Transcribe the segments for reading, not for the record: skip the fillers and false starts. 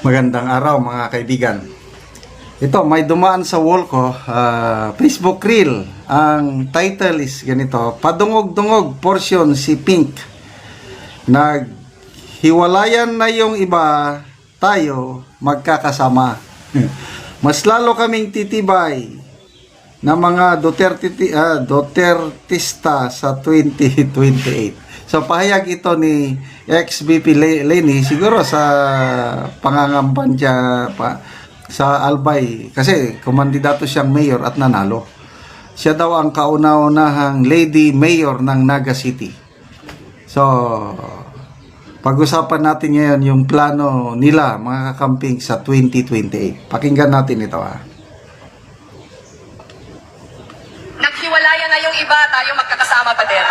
Magandang araw mga kaibigan. Ito, may dumaan sa wall ko, Facebook Reel. Ang title is ganito, Padungog-dungog portion si Pink. Naghiwalayan na yung iba, tayo magkakasama. Mas lalo kaming titibay na mga Dutertista sa 2028. So pahayag ito ni ex-VP Leni siguro sa pangangampan niya sa Albay kasi kumandidato siyang mayor at nanalo. Siya daw ang kauna-unahang lady mayor ng Naga City. So pag-usapan natin ngayon yung plano nila mga kakamping sa 2028. Pakinggan natin ito . Naghiwalayan na yung iba, tayo magkakasama pa din.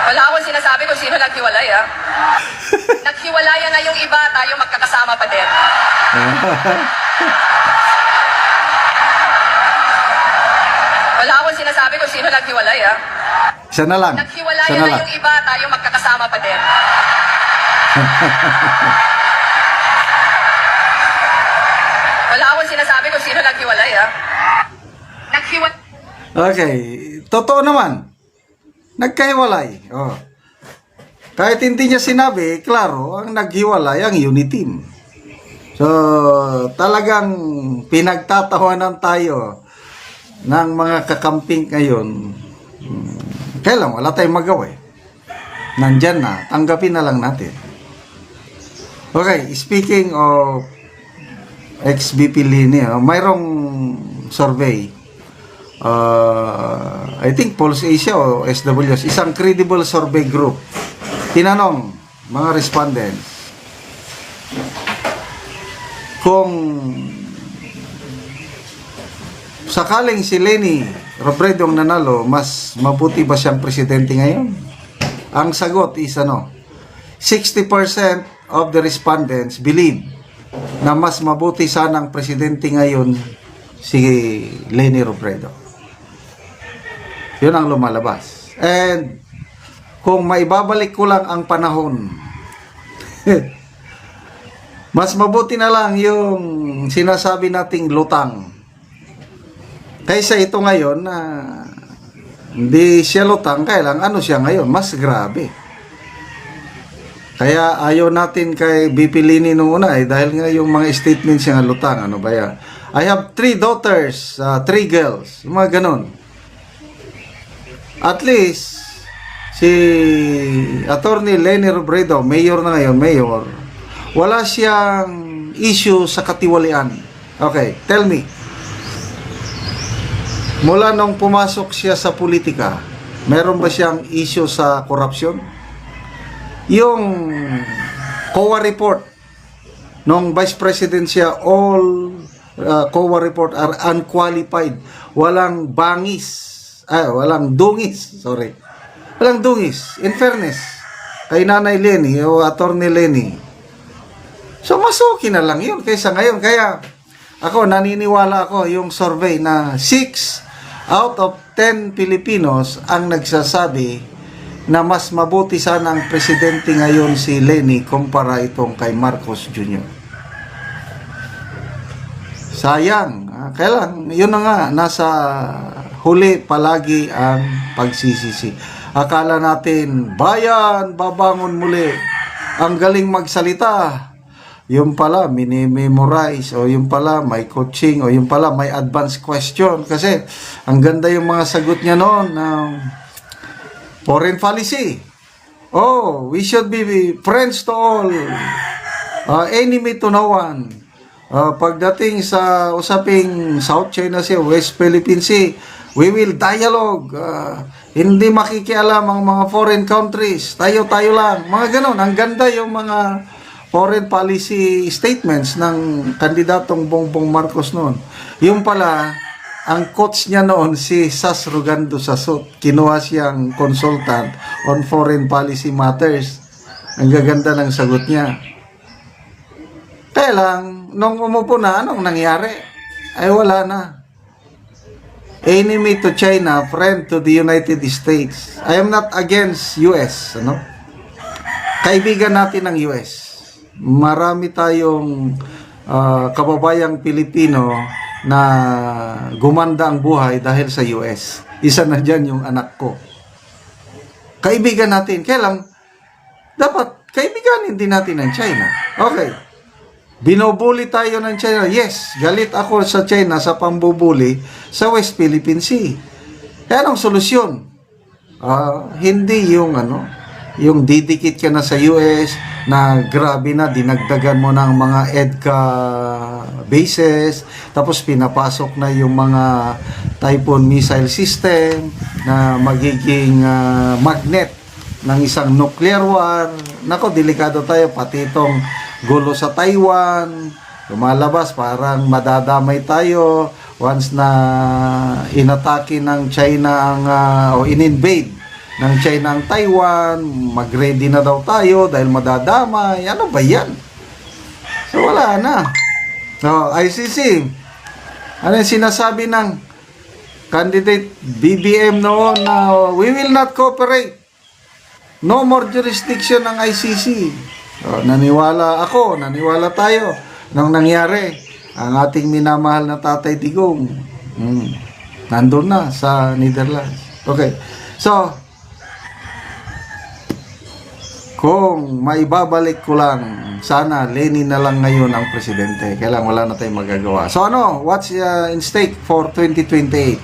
Wala akong sinasabi kung sino naghiwalay, Naghiwalayan na yung iba, tayo magkakasama pa din. Wala akong sinasabi kung sino naghiwalay, Isa na lang. Naghiwalayan na yung iba, tayo magkakasama pa din. Wala akong sinasabi kung sino naghiwalay, Okay, totoo naman. Nagkahiwalay. Oh. Kahit hindi niya sinabi, klaro, ang naghiwalay ang unity team. So, talagang pinagtatawanan tayo ng mga kakamping ngayon. Kailan, wala tayong magawa . Nandyan na, tanggapin na lang natin. Okay, speaking of ex-VP Leni, mayroong survey. I think Pulse Asia o SWS, isang credible survey group. Tinanong mga respondents kung sakaling si Leni Robredo ang nanalo, mas mabuti ba siyang presidente ngayon? Ang sagot is 60% of the respondents believe na mas mabuti sanang presidente ngayon si Leni Robredo. Yun ang lumalabas. And kung maibabalik ko lang ang panahon, mas mabuti na lang yung sinasabi nating lutang. Kaysa ito ngayon na hindi siya lutang, kailang ano siya ngayon, mas grabe. Kaya ayaw natin kay VP Leni nung una dahil nga yung mga statements siya nga lutang. Ano ba yan? I have 3 daughters, 3 girls, yung mga ganun. At least, si Attorney Leni Robredo, mayor na ngayon, mayor, wala siyang issue sa katiwalian. Okay, tell me. Mula nung pumasok siya sa politika, meron ba siyang issue sa korupsyon? Yung COA report nung Vice President siya, all COA report are unqualified. Walang bangis. Walang dungis. Sorry. Walang dungis. In fairness, kay Nanay Leni o Attorney Leni. So, mas okay na lang yun kaysa ngayon. Kaya, ako, naniniwala ako yung survey na 6 out of 10 Filipinos ang nagsasabi na mas mabuti sana ang presidente ngayon si Leni kumpara itong kay Marcos Jr. Sayang. Kailan? Yun na nga, nasa huli palagi ang pagsisisi. Akala natin, bayan, babangon muli. Ang galing magsalita. Yung pala, mini-memorize. O yung pala, may coaching. O yung pala, may advanced question. Kasi, ang ganda yung mga sagot niya noon. Foreign policy. Oh, we should be friends to all. Enemy to no one. Pagdating sa usaping South China Sea, West Philippine Sea, we will dialogue. Hindi makikialam ang mga foreign countries. Tayo-tayo lang. Mga ganon. Ang ganda yung mga foreign policy statements ng kandidatong Bongbong Marcos noon. Yung pala, ang coach niya noon si Sas Rugando Sasot. Kinuha siyang consultant on foreign policy matters. Ang gaganda ng sagot niya. Kaya lang, nung umupo na, anong nangyari? Ay wala na. Enemy to China, friend to the United States. I am not against US, ano? kaibigan natin ng US. Marami tayong kababayang Pilipino na gumanda ang buhay dahil sa US. Isa na dyan yung anak ko. Kaibigan natin. Kaya lang, dapat kaibiganin din natin ng China. Okay. Binubuli tayo ng China. Yes, galit ako sa China sa pambubuli sa West Philippine Sea. Kaya anong solusyon? Hindi yung yung didikit ka na sa US na grabe na, dinagdagan mo ng mga EDCA bases, tapos pinapasok na yung mga Typhoon missile system na magiging magnet ng isang nuclear war. Nako, delikado tayo, pati itong gulo sa Taiwan, lumalabas, parang madadamay tayo once na inatake ng China ang o in-invade ng China ang Taiwan, mag-ready na daw tayo dahil madadamay. Ano ba yan? So wala na. ICC, ano yung sinasabi ng candidate BBM noon na we will not cooperate. No more jurisdiction ng ICC. Naniwala tayo nang nangyari ang ating minamahal na Tatay Digong. Nandun na sa Netherlands. Okay. So, kung maibabalik ko lang, sana Lenny na lang ngayon ang presidente. Kailangan wala na tayong magagawa. So what's in stake for 2028?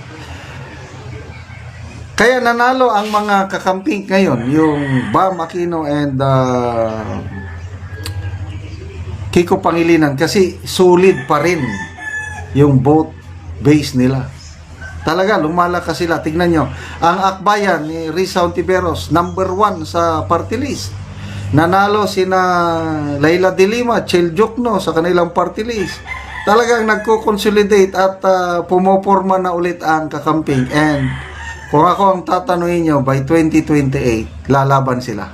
Kaya nanalo ang mga kakamping ngayon, yung Bam Aquino and Kiko Pangilinan, kasi solid pa rin yung vote base nila. Talaga, lumalakas sila. Tingnan nyo, ang akbayan ni Risa Hontiveros, number 1 sa party list. Nanalo sina Laila de Lima, Chel Jokno sa kanilang party list. Talagang nagko-consolidate at pumoporma na ulit ang kakamping. And kung ako ang tatanungin nyo, by 2028, lalaban sila.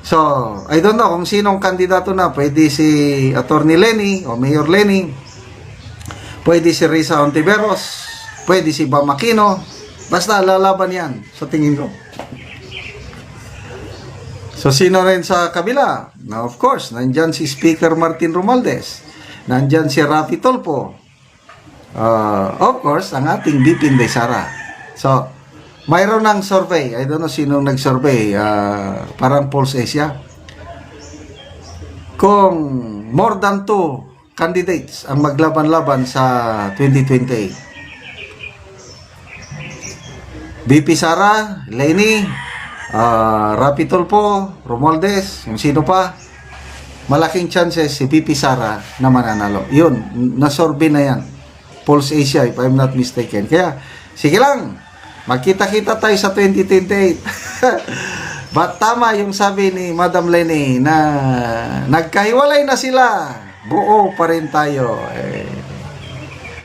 So, I don't know kung sinong kandidato na. Pwede si Attorney Lenny o Mayor Lenny. Pwede si Risa Hontiveros. Pwede si Bam Aquino. Basta lalaban yan sa tingin ko. So, sino rin sa kabila? Now, of course, nandyan si Speaker Martin Romualdez. Nandyan si Rafi Tolpo. Of course, ang ating VP Inday Sara. So, mayroon ng survey. I don't know sino nag-survey. Parang Pulse Asia. Kung more than 2 candidates ang maglaban-laban sa 2028. VP Sara, Lenny, Rapi Tolpo, Romualdez, yung sino pa, malaking chances si VP Sara na mananalo. Yun, na-survey na yan. Pulse Asia, if I'm not mistaken. Kaya, sige lang, magkita-kita tayo sa 2028. But tama yung sabi ni Madam Lenny na nagkahiwalay na sila. Buo pa rin tayo.